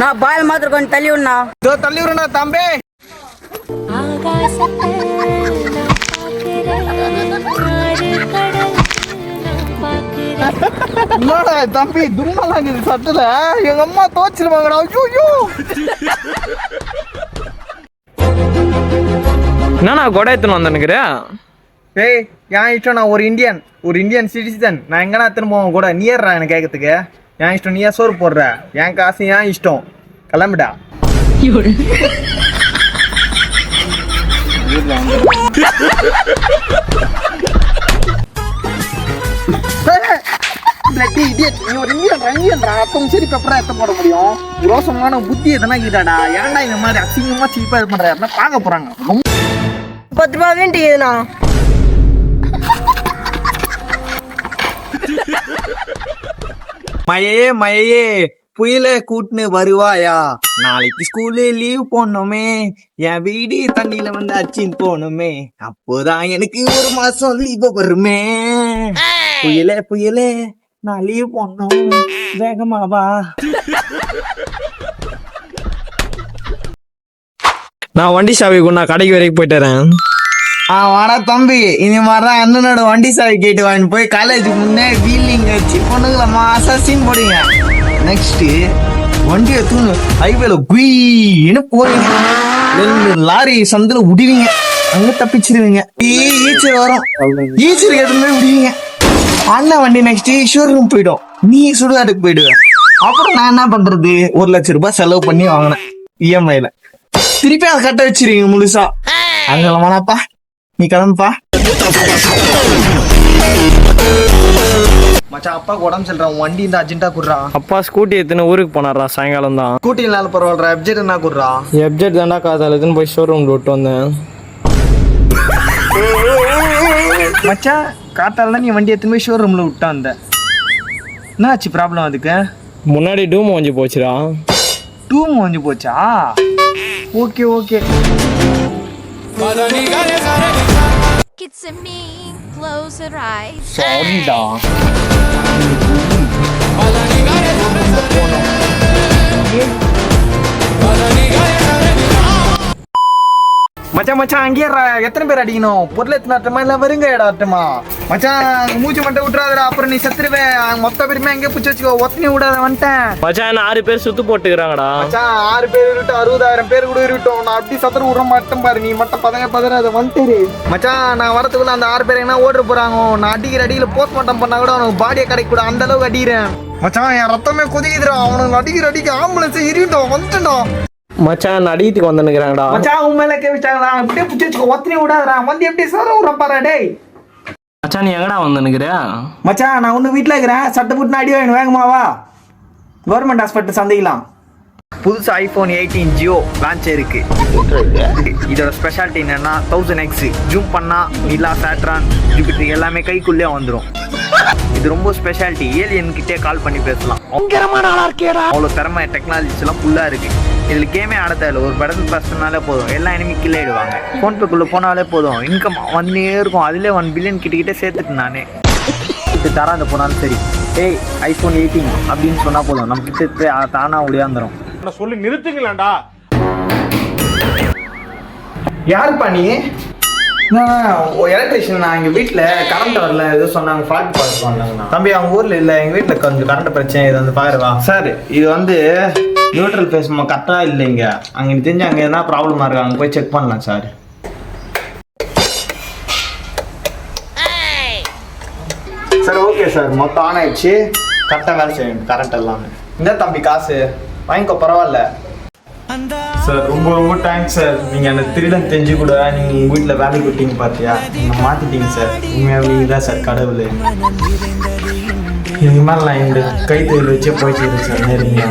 நான் பால் மாத்திரம் கொஞ்சம் தள்ளி விடணா. இதோ தள்ளி விடுண்ணா தம்பி. என்னடா தம்பி தும்மலாங்க சட்டல எங்க அம்மா தோச்சிருவாங்கடா. ஐயோ என்னண்ணா கொடை எடுத்துன்னு வந்தேன்னுக்குறேன். ஏய் என் இஷ்டம், நான் ஒரு இந்தியன் சிட்டிசன். நான் எங்கன்னா எடுத்துன்னு போவேன் கூட. நீ ஏறா எனக்கு கேட்கறதுக்கு. என் இஷ்டம், நீ ஏன் சோறு போடுற? என் காசு என் இஷ்டம். கிளம்பிடா. போட முடியும். ரோசமான புத்தி எதனா கிட்டாடா. ஏன்டா இந்த மாதிரி அசிங்கமா சீப்பா இது பண்ற? பார்க்க போறாங்க. 10 ரூபா வேண்டியதுண்ணா. மழையே புயல கூட்டுன்னு வருவாயா? நாளைக்கு ஸ்கூலு லீவ் போனோமே, என் வீடு தண்ணியில வந்து அச்சின்னு போனோமே, அப்போதான் எனக்கு ஒரு மாசம் லீவ் வருமே. புயலே நான் லீவ் போனோம், வேகமாவா. நான் வண்டி சாவி நான் கடைக்கு வரைக்கும் போயிட்டு வரேன். வாடா தம்பி, இந்த மாதிரிதான் அண்ணனோட வண்டி சாவி கேட்டு வாங்கிட்டு போய் காலேஜுக்கு முன்னே வீலிங் வச்சு பொண்ணுங்களை மாசா சீன் போடுங்க. நெக்ஸ்ட் வண்டியை தூணு ஹைவேல குயின்னு போவீங்க. 2 லாரி சந்தில விடுவீங்க, அங்க தப்பிச்சிருவீங்க. ஈச்சர் வரும், ஈச்சர் எதுவுமே விடுவீங்க. அண்ணன் வண்டி நெக்ஸ்ட் ஷோரூம் போயிடும், நீ சுடுகாட்டுக்கு போயிடுவ. அப்புறம் நான் என்ன பண்றது? 1 லட்சம் ரூபாய் செலவு பண்ணி வாங்கினேன் இஎம்ஐல. திருப்பி அதை கட்ட வச்சிருவீங்க முழுசா. அங்க வேணாப்பா, நீ கிளம்புப்பா. மச்சான் அப்பாக்கு உடம்பு சொல்றான், வண்டி இந்த அர்ஜென்ட்டா குடுறா. அப்பா ஸ்கூட்டி எடுத்துன்னு ஊருக்கு போனாரா சாயங்காலம் தான். ஸ்கூட்டி இல்லாத பரவாயில்ல, எப்ஜெட் என்ன குடுறா? எப்ஜெட் தாண்டா காதால எடுத்துன்னு போய் ஷோரூம்ல விட்டு வந்தேன். மச்சான் காத்தால நீ வண்டி எடுத்துன்னு போய் ஷோரூம்ல விட்டா வந்த. என்ன ஆச்சு ப்ராப்ளம் அதுக்கு? முன்னாடி டூம் வாங்கி போச்சுடா. டூம் வாங்கி போச்சா? Okay. Kissing me, close your eyes. சாரிடா. மச்சான் அங்கேயே எத்தனை பேர் அடிக்கணும்? பொருள் எத்தனை ஆட்டமா இல்ல வருங்க இடம் ஆட்டமா? மச்சான் மூச்சு மட்டும் விட்டுறாதடா, அப்புறம் நீ செத்துருவேன். மொத்த பேருமே அங்கே பிடிச்சி வச்சுக்கோ, ஒத்தனை விடாத வந்துட்டேன். மச்சான் 6 பேர் சுத்து போட்டுக்கிறாங்கடா. மச்சான் 6 பேர் இருக்கட்டும், 60,000 பேர் கூட இருக்கட்டும், நான் அப்படி சத்துரு விட மாட்டேன் பாரு. நீ மட்டும் பதறாத வந்துரு. மச்சான் நான் வரத்துக்குள்ள அந்த 6 பேர் என்ன ஓடுற போறாங்க. நான் அடிக்கிற அடியில போஸ்ட்மார்ட்டம் பண்ணா கூட அவனுக்கு பாடியை கிடைக்க கூட அந்த அளவுக்கு அடிக்கிறேன். மச்சான் என் ரத்தமே கொதிக்குதுடா. அவனுக்கு அடிக்கிற ஆம்புலன்ஸ் இருக்கட்டும் வந்துட்டோம். மச்சான் அடிக்கிறதுக்கு வந்துனுக்குறாங்கடா. மச்சான் உன் மேல கேவிச்சாங்களா? அப்படியே பிடிச்சி வச்சுக்கோ, ஒத்தனை விடாதடா. வந்து எப்படி சார் உரப்பாரா? டேய் மச்சான் நீ எங்கடா வந்துனுக்குற? மச்சான் நான் ஒண்ணு வீட்டுல இருக்கிறேன், சட்டை போட்டு அடி வாங்கணும், வேகமாவா. Government hospital சந்தைக்கலாம். புதுசு iPhone 18 ஜியோ லான்ச் இருக்கு. இதோட ஸ்பெஷாலிட்டி என்னன்னா 1000x ஜூம் பண்ணா நிலா, சாட்ரான், ஜூபிட்டர் எல்லாமே கைக்குள்ளே வந்துடும். இது ரொம்ப ஸ்பெஷாலிட்டி. ஏலியன் கிட்டே கால் பண்ணி பேசலாம். அவ்வளோ திறமை டெக்னாலஜிஸ் எல்லாம் ஃபுல்லா இருக்கு. இதுல கேமே ஆட தேவையில்ல, ஒரு பட்டன் பிரஸ்னாலே போதும், எல்லா எனிமி கில்லே ஆயிடுவாங்க. ஃபோன்பேக்குள்ள போனாலே போதும், இன்கம் வந்தே இருக்கும். அதுல 1 பில்லியன் கிட்ட சேர்த்துட்டு நானே இது தராத போனாலும் சரி. ஏய் iPhone 18 அப்படின்னு சொன்னா போதும், நம்ம கிட்ட தானா ஒடியாந்துரும். சொல்லி நிறுத்துங்களா? யாருப்பா நீ? எலக்ட்ரிஷியன். நான் எங்கள் வீட்டில் கரண்ட் வரல, ஏதோ சொன்னாங்க, ஃபால்ட் பார்த்து வந்தாங்கண்ணா. தம்பி அவங்க ஊரில் இல்லை, எங்கள் வீட்டில் கொஞ்சம் கரண்ட் பிரச்சனை, இது வந்து பாருவா. சார் இது வந்து நியூட்ரல் ஃபேஸ் கரெக்டாக இல்லைங்க. அங்கே தெரிஞ்சு அங்கே எதனா ப்ராப்ளமாக இருக்கு, அங்கே போய் செக் பண்ணலாம் சார். சார் ஓகே சார், மொத்தம் ஆன் ஆயிடுச்சு, கரெக்டாக வேலை செய்யணும் கரண்ட் எல்லாமே. இந்த தம்பி காசு வாங்கிக்கோ, பரவாயில்ல சார். ரொம்ப தேங்க்ஸ் சார். நீங்கள் அந்த திருடன் தெரிஞ்சு கூட நீங்கள் உங்கள் வீட்டில் வேலைக்கு விட்டீங்க பார்த்தியா, நீங்கள் மாற்றிட்டீங்க சார். உண்மையாக நீங்கள் தான் சார் கடவுள். இது மாதிரி நான் இந்த கைத்தொழில் வச்சே போயிட்டு சார். நேரிங்க